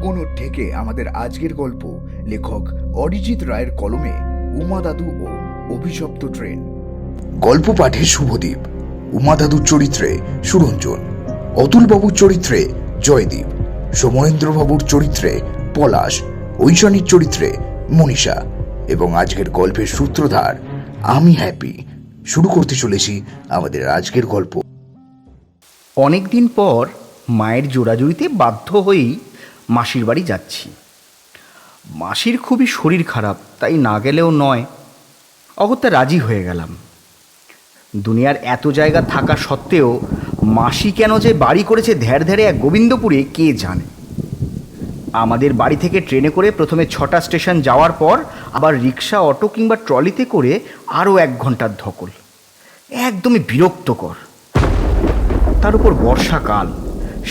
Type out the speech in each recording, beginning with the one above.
পুরনো ঢেকে আমাদের আজকের গল্প লেখক অরিজিৎ রায়ের কলমে উমা দাদু ও অভিশপ্ত ট্রেন। গল্প পাঠে শুভদীপ, উমা দাদুর চরিত্রে সুরঞ্জন, অতুলবাবুর চরিত্রে জয়দীপ, সোমনেন্দ্রবাবুর চরিত্রে পলাশ, ঐশানীর চরিত্রে মনীষা এবং আজকের গল্পের সূত্রধার আমি হ্যাপি। শুরু করতে চলেছি আমাদের আজকের গল্প। অনেকদিন পর মায়ের জোড়াজুড়িতে বাধ্য হয়েই মাসির বাড়ি যাচ্ছি। মাসির খুবই শরীর খারাপ, তাই না গেলেও নয়। অগত্যা রাজি হয়ে গেলাম। দুনিয়ার এত জায়গা থাকা সত্ত্বেও মাসি কেন যে বাড়ি করেছে ধ্যার ধ্যারে এক গোবিন্দপুরে কে জানে। আমাদের বাড়ি থেকে ট্রেনে করে প্রথমে 6টা স্টেশন যাওয়ার পর আবার রিক্সা, অটো কিংবা ট্রলিতে করে আরও 1 ঘন্টার ধকল। একদমই বিরক্তকর। তার উপর বর্ষাকাল,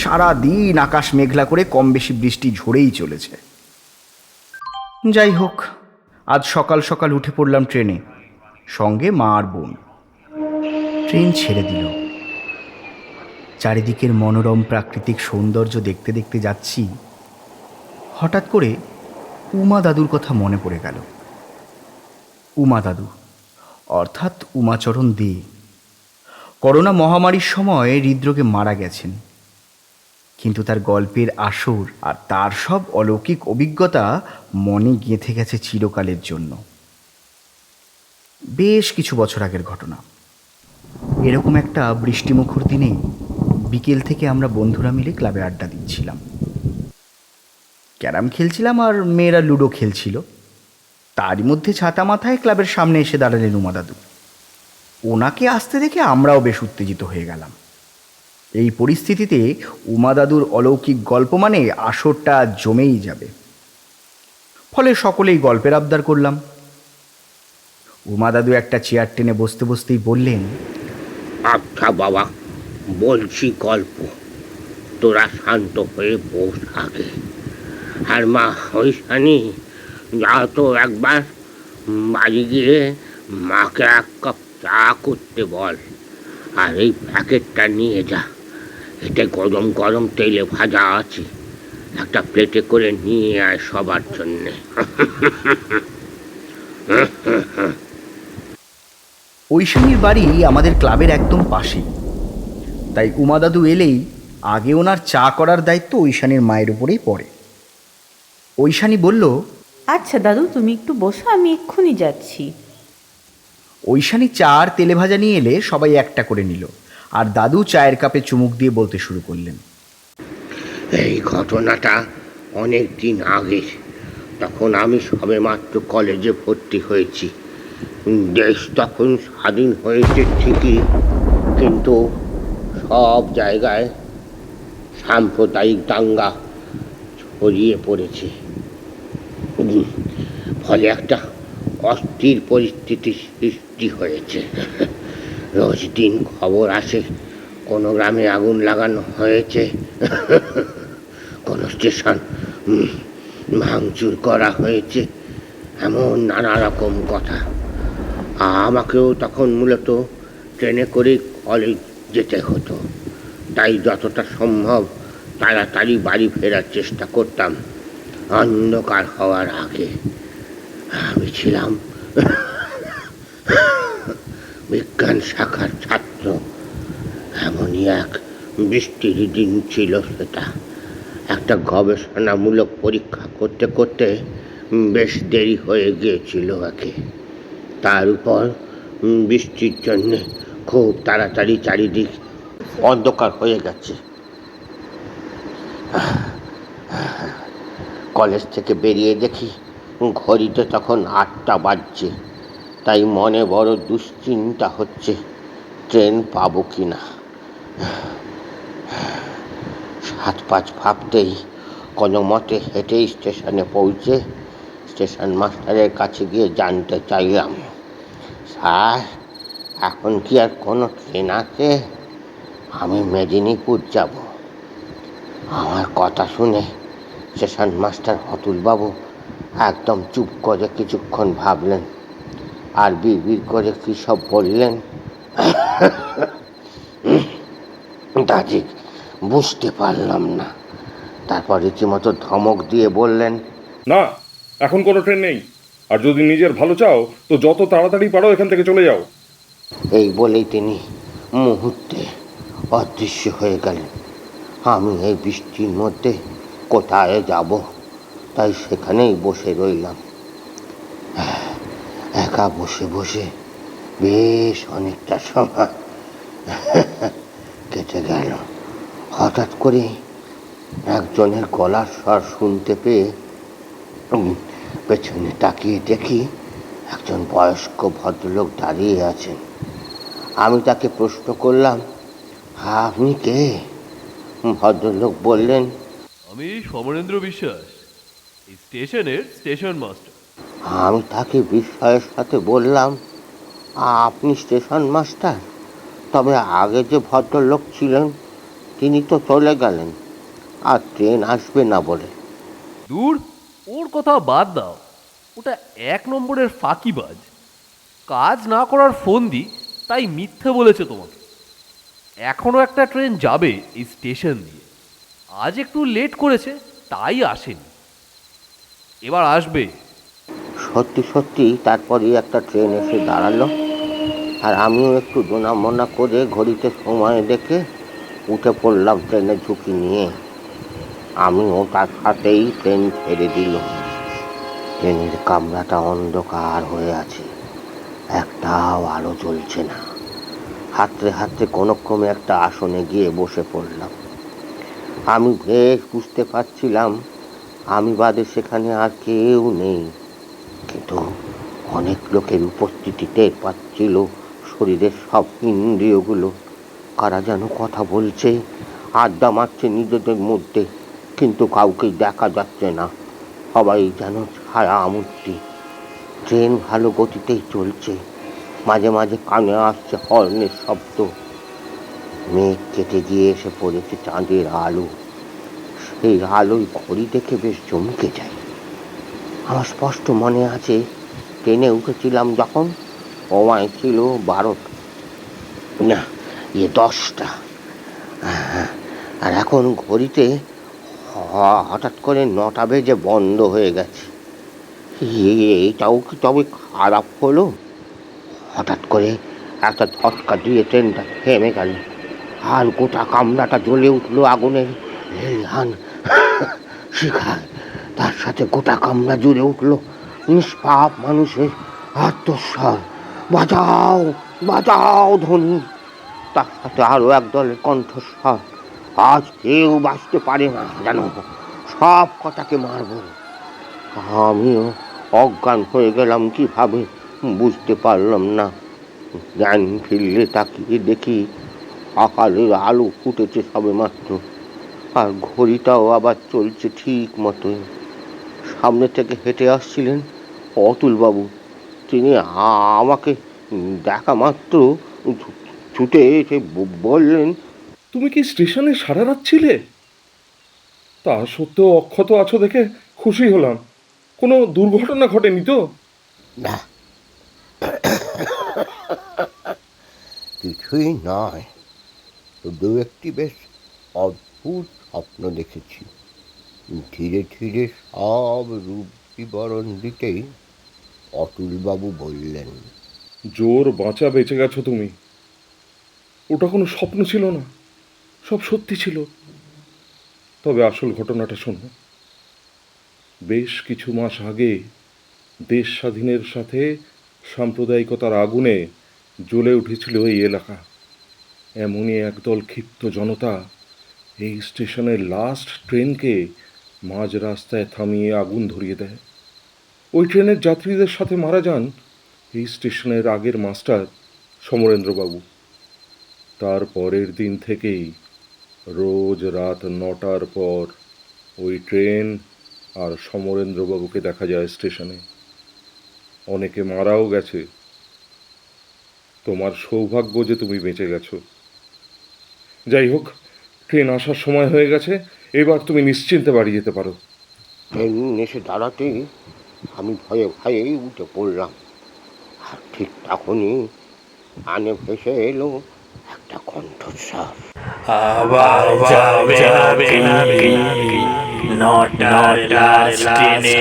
সারা দিন আকাশ মেঘলা করে কম বেশি বৃষ্টি ঝরেই চলেছে। যাই হোক, আজ সকাল সকাল উঠে পড়লাম ট্রেনে, সঙ্গে মা আর বোন। ট্রেন ছেড়ে দিল। চারিদিকের মনোরম প্রাকৃতিক সৌন্দর্য দেখতে দেখতে যাচ্ছি। হঠাৎ করে উমা দাদুর কথা মনে পড়ে গেল। উমা দাদু অর্থাৎ উমাচরণ দে করোনা মহামারীর সময় হৃদরোগে মারা গেছেন, কিন্তু তার গল্পের আসর আর তার সব অলৌকিক অভিজ্ঞতা মনে গেঁথে গেছে চিরকালের জন্য। বেশ কিছু বছর আগের ঘটনা। এরকম একটা বৃষ্টিমুখর দিনে বিকেল থেকে আমরা বন্ধুরা মিলে ক্লাবে আড্ডা দিচ্ছিলাম। ক্যারাম খেলছিলাম আর মেয়েরা লুডো খেলছিল। তারই মধ্যে ছাতা মাথায় ক্লাবের সামনে এসে দাঁড়ালেন উমা দাদু। ওনাকে আসতে দেখে আমরাও বেশ উত্তেজিত হয়ে গেলাম। এই পরিস্থিতিতে উমা দাদুর অলৌকিক গল্প মানে আসরটা জমেই যাবে। ফলে সকলেই গল্পের আবদার করলাম। উমা দাদু একটা চেয়ার টেনে বসতে বসতেই বললেন, আচ্ছা বাবা, বলছি গল্প, তোরা শান্ত হয়ে বস আগে। আর মা ঐশানী, যা তো একবার বাড়ি গিয়ে মাকে 1 কাপ চা করতে বল, আর এই প্যাকেটটা নিয়ে যা। এতে গরম গরম তেলে ভাজা আছে, একটা প্লেটে করে নিয়ে আয় সবার জন্যে। ঐশানীর বাড়ি আমাদের ক্লাবের একদম পাশেই, তাই উমা দাদু এলেই আগে ওনার চা করার দায়িত্ব ঐশানীর মায়ের উপরেই পড়ে। ঐশানী বলল, আচ্ছা দাদু, তুমি একটু বসো, আমি এক্ষুনি যাচ্ছি। ঐশানী চা আর তেলে ভাজা নিয়ে এলে সবাই একটা করে নিল, আর দাদু চায়ের কাপে চুমুক দিয়ে বলতে শুরু করলেন, এই ঘটনাটা অনেক দিন আগের। তখন আমি সবেমাত্র কলেজে ভর্তি হয়েছি। দেশ তখন স্বাধীন হয়েছে ঠিকই, কিন্তু সব জায়গায় সাম্প্রদায়িক দাঙ্গা ছড়িয়ে পড়েছে। ফলে একটা অস্থির পরিস্থিতির সৃষ্টি হয়েছে। রোজ দিন খবর আসে, কোনো গ্রামে আগুন লাগানো হয়েছে, কোনো স্টেশন ভাঙচুর করা হয়েছে, এমন নানা রকম কথা। আমাকেও তখন মূলত ট্রেনে করে কলেজ যেতে হতো, তাই যতটা সম্ভব তাড়াতাড়ি বাড়ি ফেরার চেষ্টা করতাম অন্ধকার হওয়ার আগে। আমি ছিলাম বিজ্ঞান শাখার ছাত্র। এমনই এক বৃষ্টির দিন ছিল সেটা। একটা গবেষণামূলক পরীক্ষা করতে করতে বেশ দেরি হয়ে গিয়েছিল একে। তার উপর বৃষ্টির জন্যে খুব তাড়াতাড়ি চারিদিক অন্ধকার হয়ে গেছে। কলেজ থেকে বেরিয়ে দেখি ঘড়িতে তখন 8টা বাজছে। তাই মনে বড় দুশ্চিন্তা হচ্ছে, ট্রেন পাবো কি না। 7-5 ভাবতেই কোনো মতে হেঁটেই স্টেশনে পৌঁছে স্টেশন মাস্টারের কাছে গিয়ে জানতে চাইলাম, স্যার, এখন কি আর কোনো ট্রেন আছে? আমি মেদিনীপুর যাব। আমার কথা শুনে স্টেশন মাস্টার অতুলবাবু একদম চুপ করে কিছুক্ষণ ভাবলেন, আর বিড়বিড় করে কী সব বললেন। তা ঠিক বুঝতে পারলাম না। তারপর রীতিমতো ধমক দিয়ে বললেন, না, এখন কোনো ট্রেন নেই। আর যদি নিজের ভালো চাও তো যত তাড়াতাড়ি পারো এখান থেকে চলে যাও। এই বলেই তিনি মুহূর্তে অদৃশ্য হয়ে গেলেন। আমি এই বৃষ্টির মধ্যে কোথায় যাব, তাই সেখানেই বসে রইলাম। একা বসে বসে বেশ অনেকটা সময় কেটে গেল। হঠাৎ করে একজনের গলার স্বর শুনতে পেয়ে পেছনে তাকিয়ে দেখি একজন বয়স্ক ভদ্রলোক দাঁড়িয়ে আছেন। আমি তাকে প্রশ্ন করলাম, আপনি কে? ভদ্রলোক বললেন, আমি সমরেন্দ্র বিশ্বাস, এই স্টেশনের স্টেশন মাস্টার। আমি তাকে বিস্ময়ের সাথে বললাম, আপনি স্টেশন মাস্টার? তবে আগে যে ভদ্রলোক ছিলেন তিনি তো চলে গেলেন, আর ট্রেন আসবে না বলে। দূর, ওর কথা বাদ দাও। ওটা 1 নম্বরের ফাঁকিবাজ। কাজ না করার ফোন দিই তাই মিথ্যে বলেছে তোমাকে। এখনও একটা ট্রেন যাবে এই স্টেশন দিয়ে। আজ একটু লেট করেছে তাই আসেনি, এবার আসবে। সত্যি সত্যি তারপরই একটা ট্রেন এসে দাঁড়ালো, আর আমিও একটু দোনামোনা করে ঘড়িতে সময় দেখে উঠে পড়লাম ট্রেনের ঝুঁকি নিয়ে। আমিও তার সাথেই ট্রেন ছেড়ে দিল। ট্রেনের কামরাটা অন্ধকার হয়ে আছে, একটাও আলো জ্বলছে না। হাতড়ে হাতড়ে কোনোক্রমে একটা আসনে গিয়ে বসে পড়লাম। আমি বেশ বুঝতে পারছিলাম আমি বাদে সেখানে আর কেউ নেই, কিন্তু অনেক লোকের উপস্থিতি টের পাচ্ছিল শরীরের সব ইন্দ্রিয়গুলো। কারা যেন কথা বলছে, আড্ডা মারছে নিজেদের মধ্যে, কিন্তু কাউকে দেখা যাচ্ছে না। সবাই যেন ছায়া মূর্তি। ট্রেন ভালো গতিতেই চলছে, মাঝে মাঝে কানে আসছে হর্নের শব্দ। মেঘ কেটে গিয়ে এসে পড়েছে চাঁদের আলো। সেই আলোয় ঘড়ি দেখে বেশ চমকে যায়। আমার স্পষ্ট মনে আছে ট্রেনে উঠেছিলাম যখন সময় ছিল 12টা, না 10টা, আর এখন ঘড়িতে হঠাৎ করে 9টা বেজে বন্ধ হয়ে গেছে। এইটাও কি তবে খারাপ হলো? হঠাৎ করে একটা ঝটকা দিয়ে ট্রেনটা থেমে গেল, আর গোটা কামরাটা জ্বলে উঠলো আগুনের লেলিহান শিখায়। তার সাথে গোটা কামরা জুড়ে উঠলো নিষ্পাপ মানুষের আর্তস্বর, বাঁচাও বাঁচাও ধ্বনি। তার সাথে আরো একদলের কণ্ঠস্বর, আজ কেউ বাঁচতে পারে না, জানো, সব কথাকে মারবো। আমিও অজ্ঞান হয়ে গেলাম কিভাবে বুঝতে পারলাম না। জ্ঞান ফিরলে তাকিয়ে দেখি সকালের আলো ফুটেছে সবে মাত্র, আর ঘড়িটাও আবার চলছে ঠিক মতোই। সামনে থেকে হেঁটে আসছিলেন অতুলবাবু। তিনি আমাকে দেখা মাত্র ছুটে এসে বললেন, তুমি কি স্টেশনে সারা রাত ছিলে? তা সত্ত্বেও অক্ষত আছো দেখে খুশি হলাম। কোনো দুর্ঘটনা ঘটেনি তো? না, কিছুই নয়, শুধু একটি বেশ অদ্ভুত স্বপ্ন দেখেছি। ধীরে ধীরে সব রূপ বিবরণ দিতেই অতুলবাবু বললেন, জোর বাঁচা বেঁচে গেছো তুমি। ওটা কোনো স্বপ্ন ছিল না, সব সত্যি ছিল। তবে আসল ঘটনাটা শোনো। বেশ কিছু মাস আগে দেশ স্বাধীনের সাথে সাম্প্রদায়িকতার আগুনে জ্বলে উঠেছিল এই এলাকা। এমনই একদল ক্ষিপ্ত জনতা এই স্টেশনের লাস্ট ট্রেনকে মাঝ রাস্তায় থামিয়ে আগুন ধরিয়ে দেয়। ওই ট্রেনের যাত্রীদের সাথে মারা যান এই স্টেশনের আগের মাস্টার সমরেন্দ্রবাবু। তার পরের দিন থেকেই রোজ রাত 9টার পর ওই ট্রেন আর সমরেন্দ্রবাবুকে দেখা যায় স্টেশনে। অনেকে মারাও গেছে। তোমার সৌভাগ্য যে তুমি বেঁচে গেছো। যাই হোক, ট্রেন আসার সময় হয়ে গেছে, এবার তুমি নিশ্চিন্তে বাড়ি যেতে পারো। ট্রেন এসে দাঁড়াতেই আমি ভয়ে ভয়ে উঠে পড়লাম, আর ঠিক তখনই কানে ভেসে এলো একটা কণ্ঠস্বর, আবার যাবে নাকি নটার লাস্ট ট্রেনে?